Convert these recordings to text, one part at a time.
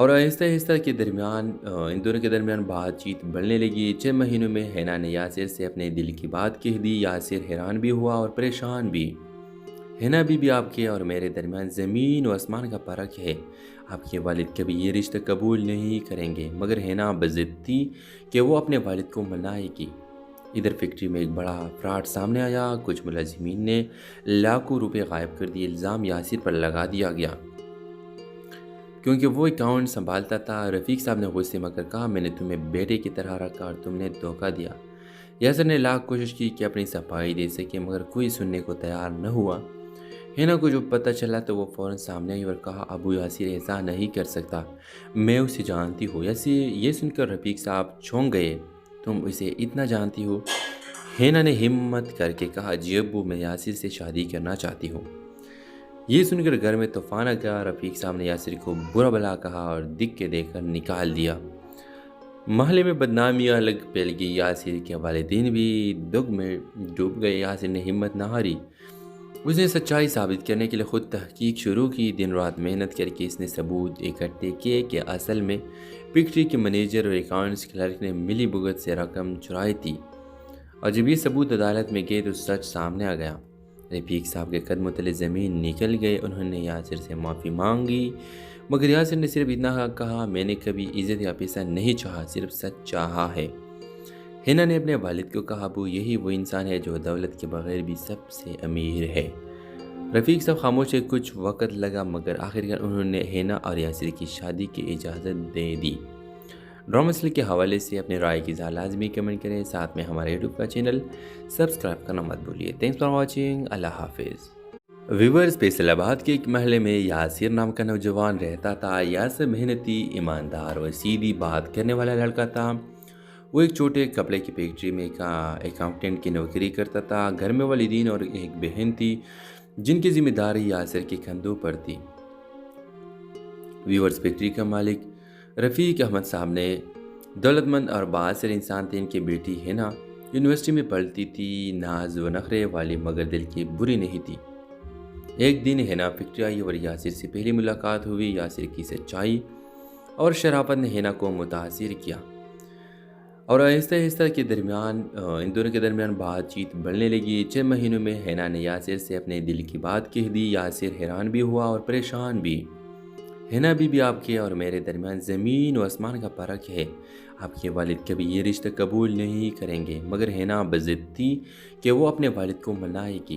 اور آہستہ آہستہ ان دونوں کے درمیان بات چیت بڑھنے لگی۔ چند مہینوں میں حنا نے یاسر سے اپنے دل کی بات کہہ دی۔ یاسر حیران بھی ہوا اور پریشان بھی۔ حنا بی بی، آپ کے اور میرے درمیان زمین و آسمان کا فرق ہے۔ آپ کے والد کبھی یہ رشتہ قبول نہیں کریں گے۔ مگر حنا بضد تھی کہ وہ اپنے والد کو منائے گی۔ ادھر فیکٹری میں ایک بڑا فراڈ سامنے آیا۔ کچھ ملازمین نے لاکھوں روپے غائب کر دیے۔ الزام یاسر پر لگا دیا گیا کیونکہ وہ اکاؤنٹ سنبھالتا تھا۔ رفیق صاحب نے غصے میں کہا، میں نے تمہیں بیٹے کی طرح رکھا اور تم نے دھوکہ دیا۔ یاسر نے لاکھ کوشش کی کہ اپنی صفائی دے سکے، مگر کوئی سننے کو تیار نہ ہوا۔ حنا کو جب پتہ چلا تو وہ فوراً سامنے آئی اور کہا، ابو یاسر ایسا نہیں کر سکتا، میں اسے جانتی ہوں۔ یاسر یہ سن کر رفیق صاحب چونک گئے، تم اسے اتنا جانتی ہو؟ حنا نے ہمت کر کے کہا، جی ابو، میں یاسر سے شادی کرنا چاہتی ہوں۔ یہ سن کر گھر میں طوفان آ گیا۔ رفیق صاحب نے یاسر کو برا بھلا کہا اور دکھ کے دے کر نکال دیا۔ محلے میں بدنامیاں الگ پھیل گئی۔ یاسر کے والدین بھی دکھ میں ڈوب گئے۔ یاسر نے ہمت نہ ہاری، اس نے سچائی ثابت کرنے کے لیے خود تحقیق شروع کی۔ دن رات محنت کر کے اس نے ثبوت اکٹھے کیے کہ اصل میں فیکٹری کے منیجر اور اکاؤنٹس کلرک نے ملی بھگت سے رقم چرائی تھی۔ اور جب یہ ثبوت عدالت میں گئے تو سچ سامنے آ گیا۔ رفیق صاحب کے قدموں تلے زمین نکل گئے۔ انہوں نے یاسر سے معافی مانگی، مگر یاسر نے صرف اتنا کہا، میں نے کبھی عزت یا پیسہ نہیں چاہا، صرف سچ چاہا ہے۔ حنا نے اپنے والد کو کہا، ابو، یہی وہ انسان ہے جو دولت کے بغیر بھی سب سے امیر ہے۔ رفیق صاحب خاموش ہے۔ کچھ وقت لگا، مگر آخرکار انہوں نے حنا اور یاسر کی شادی کی اجازت دے دی۔ ڈرامہ سیریل کے حوالے سے اپنے رائے کی اظہار لازمی کمنٹ کریں، ساتھ میں ہمارے یوٹیوب کا چینل سبسکرائب کرنا مت بھولیے۔ Thanks for watching. اللہ حافظ۔ ویورز، فیصل آباد کے ایک محلے میں یاسر نام کا نوجوان رہتا تھا۔ یاسر محنتی، ایماندار اور سیدھی بات کرنے والا لڑکا تھا۔ وہ ایک چھوٹے کپڑے کی فیکٹری میں اکاؤنٹنٹ کی نوکری کرتا تھا۔ گھر میں والدین اور ایک بہن تھی جن کی ذمہ داری یاسر کے کندھوں پر تھی۔ ویورز، فیکٹری کا مالک رفیق احمد صاحب نے دولت مند اور بااثر انسان تھے۔ ان کی بیٹی حنا یونیورسٹی میں پڑھتی تھی، ناز و نخرے والی مگر دل کی بری نہیں تھی۔ ایک دن حنا فیکٹری آئی اور یاسر سے پہلی ملاقات ہوئی۔ یاسر کی سچائی اور شرافت نے حنا کو متاثر کیا، اور آہستہ آہستہ ان دونوں کے درمیان بات چیت بڑھنے لگی۔ چند مہینوں میں حنا نے یاسر سے اپنے دل کی بات کہہ دی۔ یاسر حیران بھی ہوا اور پریشان بھی۔ حنا بی بی، آپ کے اور میرے درمیان زمین و آسمان کا فرق ہے۔ آپ کے والد کبھی یہ رشتہ قبول نہیں کریں گے۔ مگر حنا بضد تھی کہ وہ اپنے والد کو منائے گی۔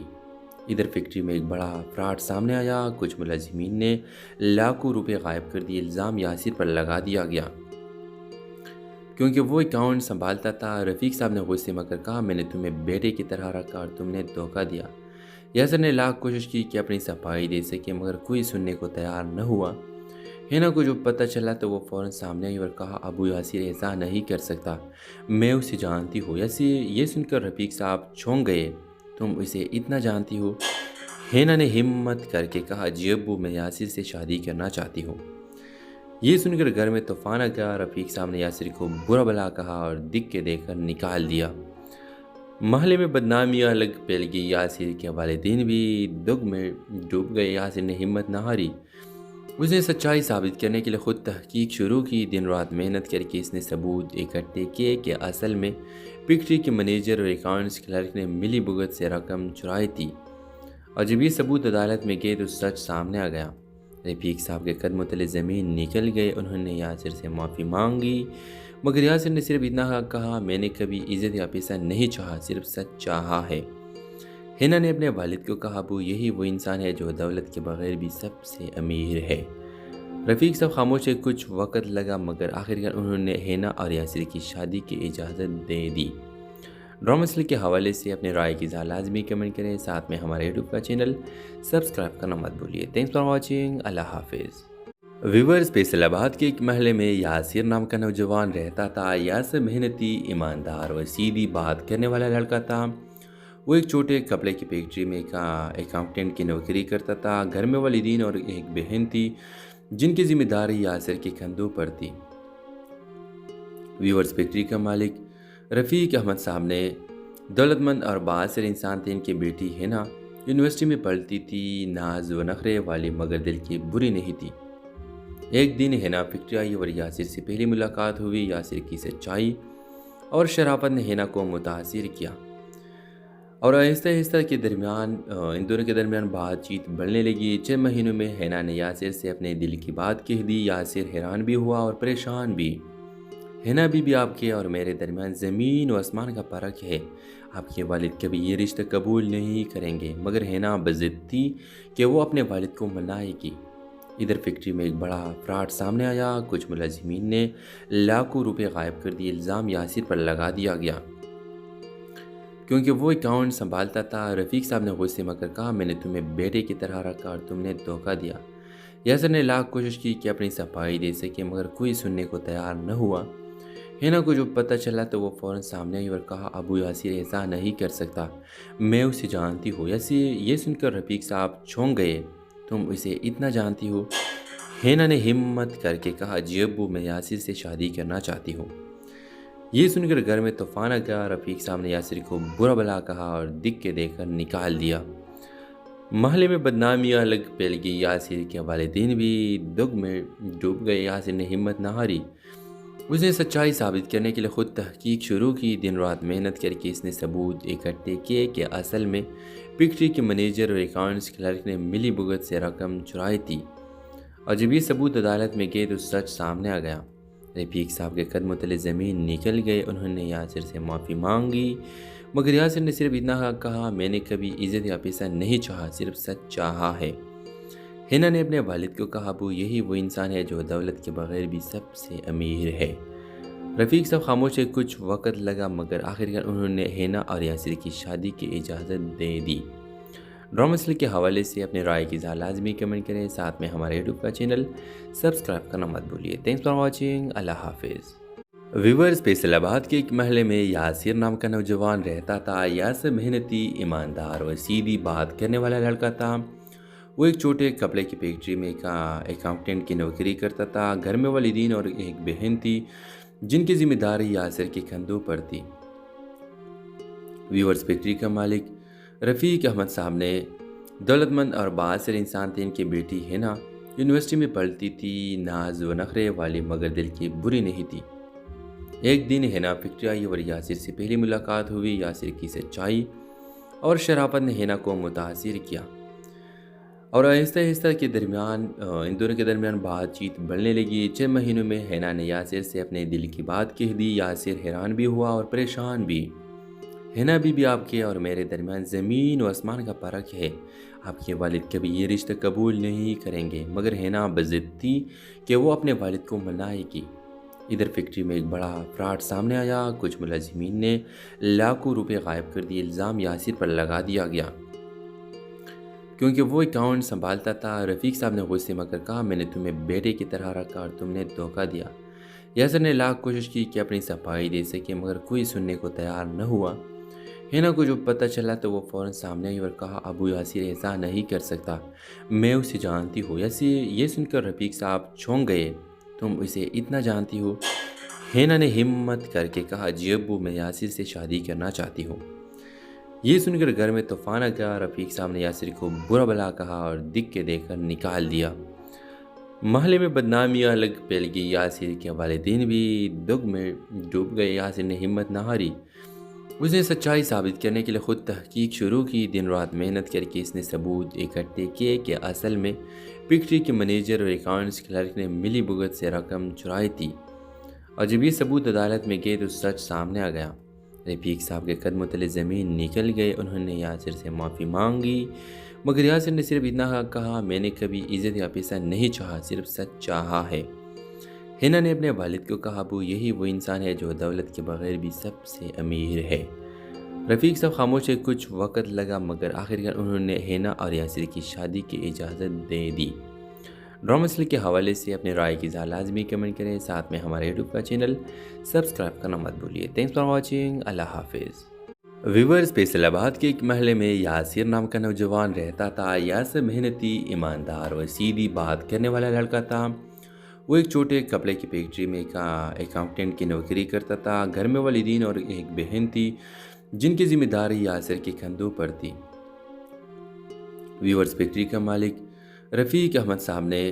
ادھر فیکٹری میں ایک بڑا فراڈ سامنے آیا۔ کچھ ملازمین نے لاکھوں روپے غائب کر دیے۔ الزام یاسر پر لگا دیا گیا کیونکہ وہ اکاؤنٹ سنبھالتا تھا۔ رفیق صاحب نے غصے میں کہا، میں نے تمہیں بیٹے کی طرح رکھا اور تم نے دھوکہ دیا۔ یاسر نے لاکھ کوشش کی کہ اپنی صفائی دے سکے، مگر کوئی سننے کو تیار نہ ہوا۔ حنا کو جب پتہ چلا تو وہ فوراً سامنے آئی اور کہا، ابو یاسر ایسا نہیں کر سکتا، میں اسے جانتی ہوں۔ یاسر یہ سن کر رفیق صاحب چونک گئے، تم اسے اتنا جانتی ہو؟ حنا نے ہمت کر کے کہا، جی ابو، میں یاسر سے شادی کرنا چاہتی ہوں۔ یہ سن کر گھر میں طوفان آ گیا۔ رفیق صاحب نے یاسر کو برا بھلا کہا اور دکھ کے دے کر نکال دیا۔ محلے میں بدنامیاں الگ پھیل گئی۔ یاسر کے والدین بھی دکھ میں ڈوب گئے۔ یاسر نے ہمت نہ ہاری، اس نے سچائی ثابت کرنے کے لیے خود تحقیق شروع کی۔ دن رات محنت کر کے اس نے ثبوت اکٹھے کیے کہ اصل میں فیکٹری کے منیجر اور اکاؤنٹس کلرک نے ملی بھگت سے رقم چرائی تھی۔ اور جب یہ ثبوت عدالت میں گئے تو سچ سامنے آ گیا۔ رفیق صاحب کے قدموں تلے زمین نکل گئے۔ انہوں نے یاسر سے معافی مانگی، مگر یاسر نے صرف اتنا کہا، میں نے کبھی عزت یا پیسہ نہیں چاہا، صرف سچ چاہا ہے۔ حنا نے اپنے والد کو کہا، ابو، یہی وہ انسان ہے جو دولت کے بغیر بھی سب سے امیر ہے۔ رفیق صاحب خاموش ہے۔ کچھ وقت لگا، مگر آخرکار انہوں نے حنا اور یاسر کی شادی کی اجازت دے دی۔ ڈرامہ سیریل کے حوالے سے اپنے رائے کی اظہار لازمی کمنٹ کریں، ساتھ میں ہمارے یوٹیوب کا چینل سبسکرائب کرنا مت بھولیے۔ Thanks for watching. اللہ حافظ۔ ویورز، فیصل آباد کے ایک محلے میں یاسر نام کا نوجوان رہتا تھا۔ یاسر محنتی، ایماندار اور سیدھی بات کرنے والا لڑکا تھا۔ وہ ایک چھوٹے کپڑے کی فیکٹری میں اکاؤنٹنٹ کی نوکری کرتا تھا۔ گھر میں والدین اور ایک بہن تھی جن کی ذمہ داری یاسر کے کندھوں پر تھی۔ ویورز، فیکٹری کا مالک رفیق احمد صاحب نے دولت مند اور بااثر انسان تھے۔ ان کی بیٹی حنا یونیورسٹی میں پڑھتی تھی، ناز و نخرے والی مگر دل کی بری نہیں تھی۔ ایک دن ہینا فیکٹری آئی اور یاسر سے پہلی ملاقات ہوئی۔ یاسر کی سچائی اور شرافت نے ہینا کو متاثر کیا، اور آہستہ آہستہ ان دونوں کے درمیان بات چیت بڑھنے لگی۔ 6 مہینوں میں ہینا نے یاسر سے اپنے دل کی بات کہہ دی۔ یاسر حیران بھی ہوا اور پریشان بھی۔ ہینا بی آپ کے اور میرے درمیان زمین و آسمان کا فرق ہے۔ آپ کے والد کبھی یہ رشتہ قبول نہیں کریں گے، مگر ہینا بضد تھی کہ وہ اپنے والد کو منائے گی۔ ادھر فیکٹری میں ایک بڑا فراڈ سامنے آیا۔ کچھ ملازمین نے لاکھوں روپے غائب کر دیے۔ الزام یاسر پر لگا دیا گیا کیونکہ وہ اکاؤنٹ سنبھالتا تھا۔ رفیق صاحب نے غصے میں کہا، میں نے تمہیں بیٹے کی طرح رکھا اور تم نے دھوکہ دیا۔ یاسر نے لاکھ کوشش کی کہ اپنی صفائی دے سکے، مگر کوئی سننے کو تیار نہ ہوا۔ ہینا کو جو پتہ چلا تو وہ فوراً سامنے آئی اور کہا، ابو یاسر ایسا نہیں کر سکتا، میں اسے جانتی ہوں۔ یاسر یہ سن کر رفیق صاحب چونک گئے، تم اسے اتنا جانتی ہو؟ ہینا نے ہمت کر کے کہا، جی ابو، میں یاسر سے شادی کرنا چاہتی ہوں۔ یہ سن کر گھر میں طوفان آ گیا۔ رفیق صاحب نے یاسر کو برا بھلا کہا اور دکھ کے دے کر نکال دیا۔ محلے میں بدنامیاں الگ پھیل گئی۔ یاسر کے والدین بھی دکھ میں ڈوب گئے۔ یاسر نے ہمت نہ ہاری، اس نے سچائی ثابت کرنے کے لیے خود تحقیق شروع کی۔ دن رات محنت کر کے اس نے ثبوت اکٹھے کیے کہ اصل میں فیکٹری کے منیجر اور اکاؤنٹس کلرک نے ملی بھگت سے رقم چرائی تھی، اور جب یہ ثبوت عدالت میں گئے تو سچ سامنے آ گیا۔ رفیق صاحب کے قدموں تلے زمین نکل گئے۔ انہوں نے یاسر سے معافی مانگی، مگر یاسر نے صرف اتنا کہا، میں نے کبھی عزت یا پیسہ نہیں چاہا، صرف سچ چاہا ہے۔ ہینا نے اپنے والد کو کہا، ابو، یہی وہ انسان ہے جو دولت کے بغیر بھی سب سے امیر ہے۔ رفیق صاحب خاموش ہے۔ کچھ وقت لگا، مگر آخرکار انہوں نے ہینا اور یاسر کی شادی کی اجازت دے دی۔ ڈرامہ سیریل کے حوالے سے اپنے رائے کی اظہار لازمی کمنٹ کریں، ساتھ میں ہمارے یوٹیوب کا چینل سبسکرائب کرنا مت بھولیے۔ Thanks for watching. اللہ حافظ۔ ویورز، فیصل آباد کے ایک محلے میں یاسر نام کا نوجوان رہتا تھا۔ یاسر محنتی، ایماندار اور سیدھی بات کرنے والا لڑکا تھا۔ وہ ایک چھوٹے کپڑے کی فیکٹری میں ایک اکاؤنٹنٹ کی نوکری کرتا تھا۔ گھر میں والدین اور ایک بہن تھی جن کی ذمہ داری یاسر کے کندھوں پر تھی۔ ویورز، فیکٹری کا مالک رفیق احمد صاحب نے دولت مند اور بااثر انسان تھے۔ ان کی بیٹی ہینا یونیورسٹی میں پڑھتی تھی، ناز و نخرے والی مگر دل کی بری نہیں تھی۔ ایک دن ہینا فیکٹری آئی اور یاسر سے پہلی ملاقات ہوئی۔ یاسر کی سچائی اور شرافت نے ہینا کو متاثر کیا، اور آہستہ آہستہ ان دونوں کے درمیان بات چیت بڑھنے لگی۔ 6 مہینوں میں ہینا نے یاسر سے اپنے دل کی بات کہہ دی۔ یاسر حیران بھی ہوا اور پریشان بھی۔ ہینا بی آپ کے اور میرے درمیان زمین و آسمان کا فرق ہے۔ آپ کے والد کبھی یہ رشتہ قبول نہیں کریں گے، مگر ہینا بضد تھی کہ وہ اپنے والد کو منائے گی۔ ادھر فیکٹری میں ایک بڑا فراڈ سامنے آیا۔ کچھ ملازمین نے لاکھوں روپے غائب کر دیے۔ الزام یاسر پر لگا دیا گیا کیونکہ وہ اکاؤنٹ سنبھالتا تھا۔ رفیق صاحب نے غصے میں کہا، میں نے تمہیں بیٹے کی طرح رکھا اور تم نے دھوکہ دیا۔ یاسر نے لاکھ کوشش کی کہ اپنی صفائی دے سکے، مگر کوئی سننے کو تیار نہ ہوا۔ ہینا کو جو پتہ چلا تو وہ فوراً سامنے آئی اور کہا، ابو یاسر ایسا نہیں کر سکتا، میں اسے جانتی ہوں۔ یاسر یہ سن کر رفیق صاحب چونک گئے، تم اسے اتنا جانتی ہو؟ ہینا نے ہمت کر کے کہا، جی ابو، میں یاسر سے شادی کرنا چاہتی ہوں۔ یہ سن کر گھر میں طوفان آ گیا۔ رفیق صاحب نے یاسر کو برا بھلا کہا اور دکھ کے دے کر نکال دیا۔ محلے میں بدنامیاں الگ پھیل گئی۔ یاسر کے والدین بھی دکھ میں ڈوب گئے۔ یاسر نے ہمت نہ ہاری، اس نے سچائی ثابت کرنے کے لیے خود تحقیق شروع کی۔ دن رات محنت کر کے اس نے ثبوت اکٹھے کیے کہ اصل میں فیکٹری کے منیجر اور اکاؤنٹس کلرک نے ملی بھگت سے رقم چرائی تھی، اور جب یہ ثبوت عدالت میں گئے تو سچ سامنے آ گیا۔ رفیق صاحب کے قدموں تلے زمین نکل گئے۔ انہوں نے یاسر سے معافی مانگی، مگر یاسر نے صرف اتنا کہا، میں نے کبھی عزت یا پیسہ نہیں چاہا، صرف سچ چاہا ہے۔ ہینا نے اپنے والد کو کہا، ابو، یہی وہ انسان ہے جو دولت کے بغیر بھی سب سے امیر ہے۔ رفیق صاحب خاموش ہے۔ کچھ وقت لگا، مگر آخرکار انہوں نے ہینا اور یاسر کی شادی کی اجازت دے دی۔ ڈرامہ سیریل کے حوالے سے اپنے رائے کی اظہار لازمی کمنٹ کریں، ساتھ میں ہمارے یوٹیوب کا چینل سبسکرائب کرنا مت بھولیے۔ Thanks for watching. اللہ حافظ۔ ویورز، فیصل آباد کے ایک محلے میں یاسر نام کا نوجوان رہتا تھا۔ یاسر محنتی، ایماندار اور سیدھی بات کرنے والا لڑکا تھا۔ وہ ایک چھوٹے کپڑے کی فیکٹری میں ایک اکاؤنٹنٹ کی نوکری کرتا تھا۔ گھر میں والدین اور ایک بہن تھی جن کی ذمہ داری یاسر کے کندھوں پر تھی۔ ویورز، فیکٹری کا مالک رفیق احمد صاحب نے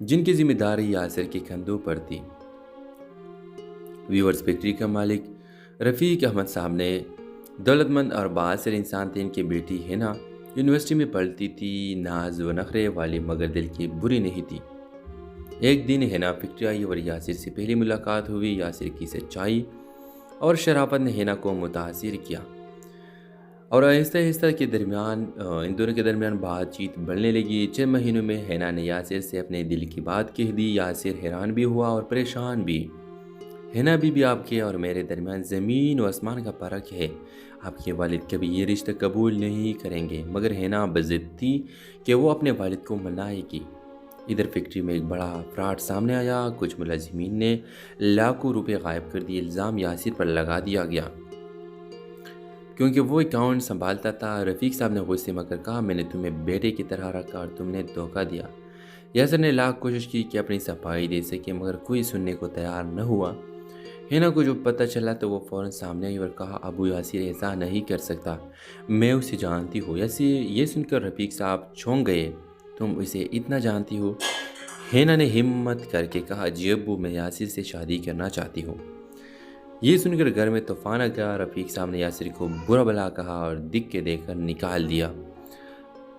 جن کی ذمہ داری یاسر کے کندھوں پر تھی۔ ویورز فیکٹری کا مالک رفیق احمد صاحب نے دولت مند اور بااثر انسان تھے۔ ان کی بیٹی ہینا یونیورسٹی میں پڑھتی تھی، ناز و نخرے والی مگر دل کی بری نہیں تھی۔ ایک دن ہینا فیکٹری آئی اور یاسر سے پہلی ملاقات ہوئی۔ یاسر کی سچائی اور شرافت نے ہینا کو متاثر کیا اور آہستہ آہستہ ان دونوں کے درمیان بات چیت بڑھنے لگی۔ 6 مہینوں میں ہینا نے یاسر سے اپنے دل کی بات کہہ دی۔ یاسر حیران بھی ہوا اور پریشان بھی۔ ہینا بھی آپ کے اور میرے درمیان زمین و آسمان کا فرق ہے۔ آپ کے والد کبھی یہ رشتہ قبول نہیں کریں گے، مگر ہینا بضد تھی کہ وہ اپنے والد کو منائے گی۔ ادھر فیکٹری میں ایک بڑا فراڈ سامنے آیا۔ کچھ ملازمین نے لاکھوں روپے غائب کر دیے۔ الزام یاسر پر لگا دیا گیا کیونکہ وہ اکاؤنٹ سنبھالتا تھا۔ رفیق صاحب نے غصے میں کہا، میں نے تمہیں بیٹے کی طرح رکھا اور تم نے دھوکہ دیا۔ یاسر نے لاکھ کوشش کی کہ اپنی صفائی دے سکے، مگر کوئی سننے کو تیار نہ ہوا۔ ہینا کو جو پتہ چلا تو وہ فوراً سامنے آئی اور کہا، ابو یاسر ایسا نہیں کر سکتا، میں اسے جانتی ہوں۔ یہ سن کر رفیق صاحب چونک گئے، تم اسے اتنا جانتی ہو؟ ہینا نے ہمت کر کے کہا، جی ابو، میں یاسر سے شادی کرنا چاہتی ہوں۔ یہ سن کر گھر میں طوفان آ گیا۔ رفیق صاحب نے یاسر کو برا بھلا کہا اور دکھ کے دے کر نکال دیا۔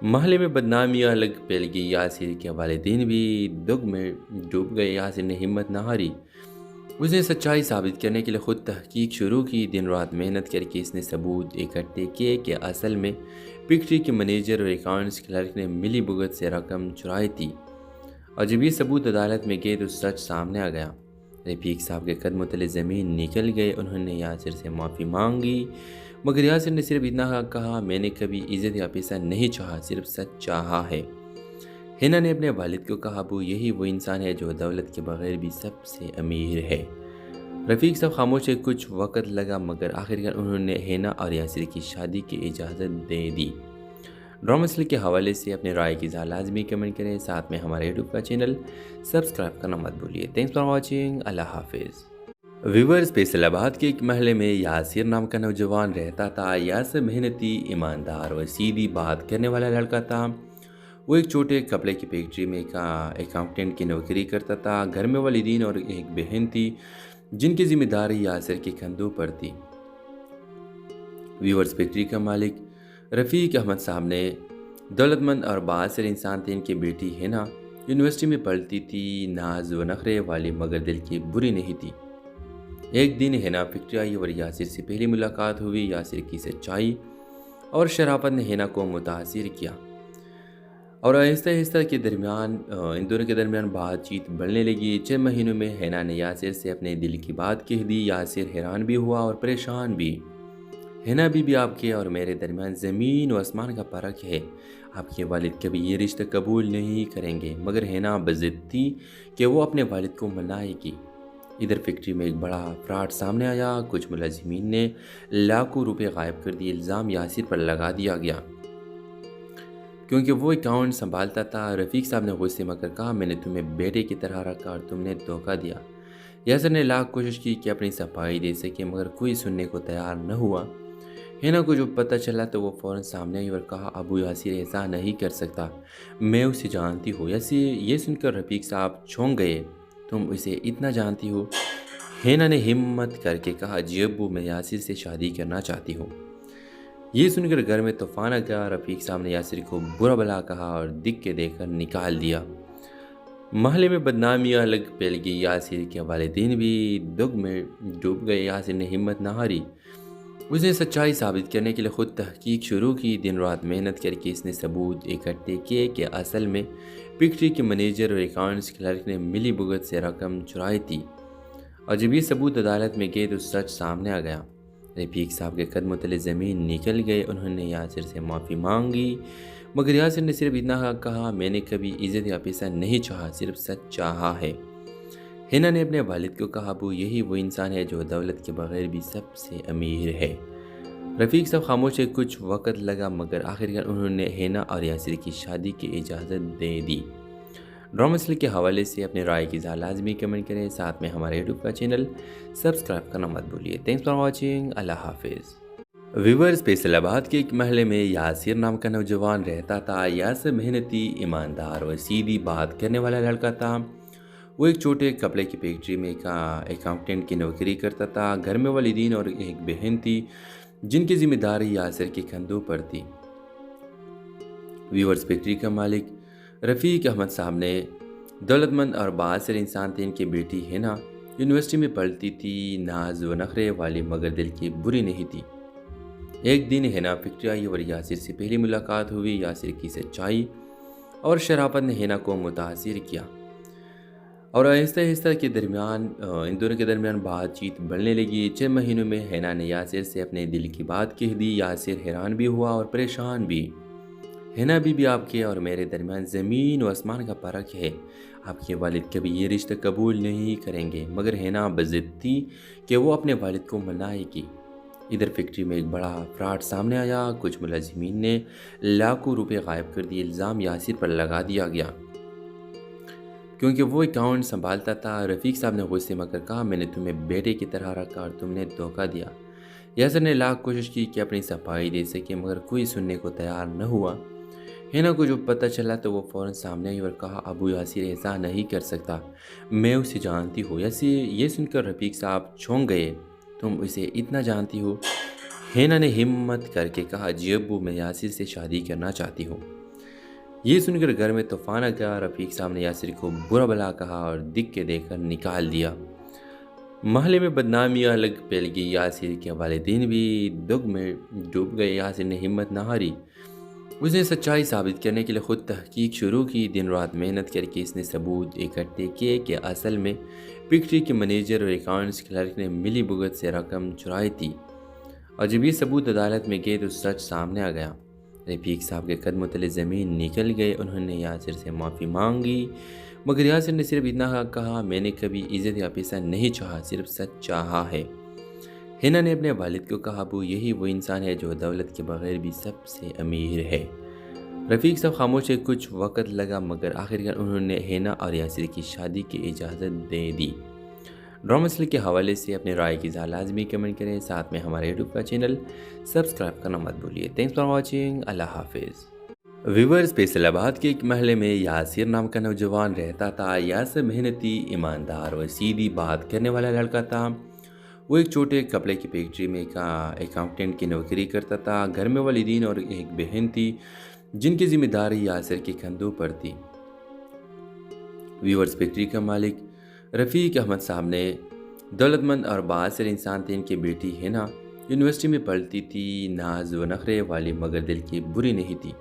محلے میں بدنامیاں الگ پھیل گئی۔ یاسر کے والدین بھی دکھ میں ڈوب گئے۔ یاسر نے ہمت نہ ہاری، اس نے سچائی ثابت کرنے کے لیے خود تحقیق شروع کی۔ دن رات محنت کر کے اس نے ثبوت اکٹھے کیے کہ اصل میں فیکٹری کے منیجر اور اکاؤنٹس کلرک نے ملی بھگت سے رقم چرائی تھی، اور جب یہ ثبوت عدالت میں گئے تو سچ سامنے آ گیا۔ رفیق صاحب کے قدموں تلے زمین نکل گئے۔ انہوں نے یاسر سے معافی مانگی، مگر یاسر نے صرف اتنا کہا، میں نے کبھی عزت یا پیسہ نہیں چاہا، صرف سچ چاہا ہے۔ ہینا نے اپنے والد کو کہا، ابو، یہی وہ انسان ہے جو دولت کے بغیر بھی سب سے امیر ہے۔ رفیق صاحب خاموش ہے۔ کچھ وقت لگا، مگر آخرکار انہوں نے ہینا اور یاسر کی شادی کی اجازت دے دی۔ ڈرامہ سیریل کے حوالے سے اپنے رائے کی اظہار لازمی کمنٹ کریں، ساتھ میں ہمارے یوٹیوب کا چینل سبسکرائب کرنا مت بھولیے۔ Thanks for watching. اللہ حافظ۔ ویورز، فیصل آباد کے ایک محلے میں یاسر نام کا نوجوان رہتا تھا۔ یاسر محنتی، ایماندار اور سیدھی بات کرنے والا لڑکا تھا۔ وہ ایک چھوٹے کپڑے کی فیکٹری میں اکاؤنٹنٹ کی نوکری کرتا تھا۔ گھر میں والدین اور ایک بہن تھی جن کی ذمہ داری یاسر کے کندھوں پر تھی۔ ویورز فیکٹری کا مالک رفیق احمد صاحب نے دولت مند اور بااثر انسان تھے۔ ان کی بیٹی ہینا یونیورسٹی میں پڑھتی تھی، ناز و نخرے والی مگر دل کی بری نہیں تھی۔ ایک دن ہینا فیکٹری آئی اور یاسر سے پہلی ملاقات ہوئی۔ یاسر کی سچائی اور شرافت نے ہینا کو متاثر کیا اور آہستہ آہستہ ان دونوں کے درمیان بات چیت بڑھنے لگی۔ 6 مہینوں میں ہینا نے یاسر سے اپنے دل کی بات کہہ دی۔ یاسر حیران بھی ہوا اور پریشان بھی۔ ہینا بھی آپ کے اور میرے درمیان زمین و آسمان کا فرق ہے۔ آپ کے والد کبھی یہ رشتہ قبول نہیں کریں گے، مگر ہینا بضد تھی کہ وہ اپنے والد کو منائے گی۔ ادھر فیکٹری میں ایک بڑا فراڈ سامنے آیا۔ کچھ ملازمین نے لاکھوں روپے غائب کر دیے۔ الزام یاسر پر لگا دیا گیا کیونکہ وہ اکاؤنٹ سنبھالتا تھا۔ رفیق صاحب نے غصے میں کہا، میں نے تمہیں بیٹے کی طرح رکھا اور تم نے دھوکہ دیا۔ یاسر نے لاکھ کوشش کی کہ اپنی صفائی دے سکے، مگر کوئی سننے کو تیار نہ ہوا۔ ہینا کو جو پتہ چلا تو وہ فوراً سامنے آئی اور کہا، ابو یاسر ایسا نہیں کر سکتا، میں اسے جانتی ہوں۔ یہ سن کر رفیق صاحب چونک گئے، تم اسے اتنا جانتی ہو؟ ہینا نے ہمت کر کے کہا، جی ابو، میں یاسر سے شادی کرنا چاہتی ہوں۔ یہ سن کر گھر میں طوفان آ گیا۔ رفیق صاحب نے یاسر کو برا بھلا کہا اور دکھ کے دے کر نکال دیا۔ محلے میں بدنامیاں الگ پھیل گئی۔ یاسر کے والدین بھی دکھ میں ڈوب گئے۔ یاسر نے ہمت نہ ہاری، اس نے سچائی ثابت کرنے کے لیے خود تحقیق شروع کی۔ دن رات محنت کر کے اس نے ثبوت اکٹھے کیے کہ اصل میں فیکٹری کے منیجر اور اکاؤنٹس کلرک نے ملی بھگت سے رقم چرائی تھی، اور جب یہ ثبوت عدالت میں گئے تو سچ سامنے آ گیا۔ رفیق صاحب کے قدموں تلے زمین نکل گئے۔ انہوں نے یاسر سے معافی مانگی، مگر یاسر نے صرف اتنا کہا، میں نے کبھی عزت یا پیسہ نہیں چاہا، صرف سچ چاہا ہے۔ ہینا نے اپنے والد کو کہا، ابو، یہی وہ انسان ہے جو دولت کے بغیر بھی سب سے امیر ہے۔ رفیق صاحب خاموش ہے۔ کچھ وقت لگا، مگر آخرکار انہوں نے ہینا اور یاسر کی شادی کی اجازت دے دی۔ ڈرامہ سیریل کے حوالے سے اپنے رائے کی اظہار لازمی کمنٹ کریں، ساتھ میں ہمارے یوٹیوب کا چینل سبسکرائب کرنا مت بھولیے۔ Thanks for watching. اللہ حافظ۔ ویورز فیصل آباد کے ایک محلے میں یاسر نام کا نوجوان رہتا تھا۔ یاسر محنتی، ایماندار اور سیدھی بات کرنے والا لڑکا تھا۔ وہ ایک چھوٹے کپڑے کی فیکٹری میں اکاؤنٹنٹ کی نوکری کرتا تھا۔ گھر میں والدین اور ایک بہن تھی جن کی ذمہ داری یاسر کے کندھوں پر تھی۔ ویورز فیکٹری کا مالک رفیق احمد صاحب نے دولت مند اور بااثر انسان تھے۔ ان کی بیٹی ہینا یونیورسٹی میں پڑھتی تھی، ناز و نخرے والی مگر دل کی بری نہیں تھی۔ ایک دن ہینا فیکٹری آئی اور یاسر سے پہلی ملاقات ہوئی۔ یاسر کی سچائی اور شرافت نے ہینا کو متاثر کیا اور آہستہ آہستہ ان دونوں کے درمیان بات چیت بڑھنے لگی۔ 6 مہینوں میں ہینا نے یاسر سے اپنے دل کی بات کہہ دی۔ یاسر حیران بھی ہوا اور پریشان بھی۔ ہینا بھی آپ کے اور میرے درمیان زمین و آسمان کا فرق ہے۔ آپ کے والد کبھی یہ رشتہ قبول نہیں کریں گے۔ مگر ہینا بضد تھی کہ وہ اپنے والد کو منائے گی۔ ادھر فیکٹری میں ایک بڑا فراڈ سامنے آیا۔ کچھ ملازمین نے لاکھوں روپے غائب کر دیے۔ الزام یاسر پر لگا دیا گیا کیونکہ وہ اکاؤنٹ سنبھالتا تھا۔ رفیق صاحب نے غصے میں کہا، میں نے تمہیں بیٹے کی طرح رکھا اور تم نے دھوکہ دیا۔ یاسر نے لاکھ کوشش کی کہ اپنی صفائی دے سکے مگر کوئی سننے کو تیار نہ ہوا۔ ہینا کو جو پتہ چلا تو وہ فوراً سامنے آئی اور کہا، ابو یاسر ایسا نہیں کر سکتا، میں اسے جانتی ہوں۔ یاسر یہ سن کر رفیق صاحب چونک گئے، تم اسے اتنا جانتی ہو؟ ہینا نے ہمت کر کے کہا، جی ابو، میں یاسر سے شادی کرنا چاہتی ہوں۔ یہ سن کر گھر میں طوفان آ گیا۔ رفیق صاحب نے یاسر کو برا بھلا کہا اور دکھ کے دے کر نکال دیا۔ محلے میں بدنامی الگ پھیل گئی۔ یاسر کے والدین بھی دکھ میں ڈوب گئے۔ یاسر نے ہمت نہ ہاری۔ اس نے سچائی ثابت کرنے کے لیے خود تحقیق شروع کی۔ دن رات محنت کر کے اس نے ثبوت اکٹھے کیے کہ اصل میں فیکٹری کے منیجر اور اکاؤنٹس کلرک نے ملی بھگت سے رقم چرائی تھی، اور جب یہ ثبوت عدالت میں گئے تو سچ سامنے آ گیا۔ رفیق صاحب کے قدموں تلے زمین نکل گئے۔ انہوں نے یاسر سے معافی مانگی مگر یاسر نے صرف اتنا کہا، میں نے کبھی عزت یا پیسہ نہیں چاہا، صرف سچ چاہا ہے۔ ہینا نے اپنے والد کو کہا، ابو، یہی وہ انسان ہے جو دولت کے بغیر بھی سب سے امیر ہے۔ رفیق صاحب خاموش ہے۔ کچھ وقت لگا مگر آخرکار انہوں نے ہینا اور یاسر کی شادی کی اجازت دے دی۔ ڈرامہ سیریل کے حوالے سے اپنے رائے کی اظہار لازمی کمنٹ کریں۔ ساتھ میں ہمارے یوٹیوب کا چینل سبسکرائب کرنا مت بھولیے۔ Thanks for watching. اللہ حافظ۔ ویورز فیصل آباد کے ایک محلے میں یاسر نام کا نوجوان رہتا تھا۔ یاسر محنتی، ایماندار اور سیدھی بات کرنے والا لڑکا تھا۔ وہ ایک چھوٹے کپڑے کی فیکٹری میں اکاؤنٹنٹ کی نوکری کرتا تھا۔ گھر میں والدین اور ایک بہن تھی جن کی ذمہ داری یاسر کے کندھوں پر تھی۔ ویورز فیکٹری کا مالک رفیق احمد صاحب نے دولت مند اور بااثر انسان تھے۔ ان کی بیٹی ہینا یونیورسٹی میں پڑھتی تھی، ناز و نخرے والی مگر دل کی بری نہیں تھی۔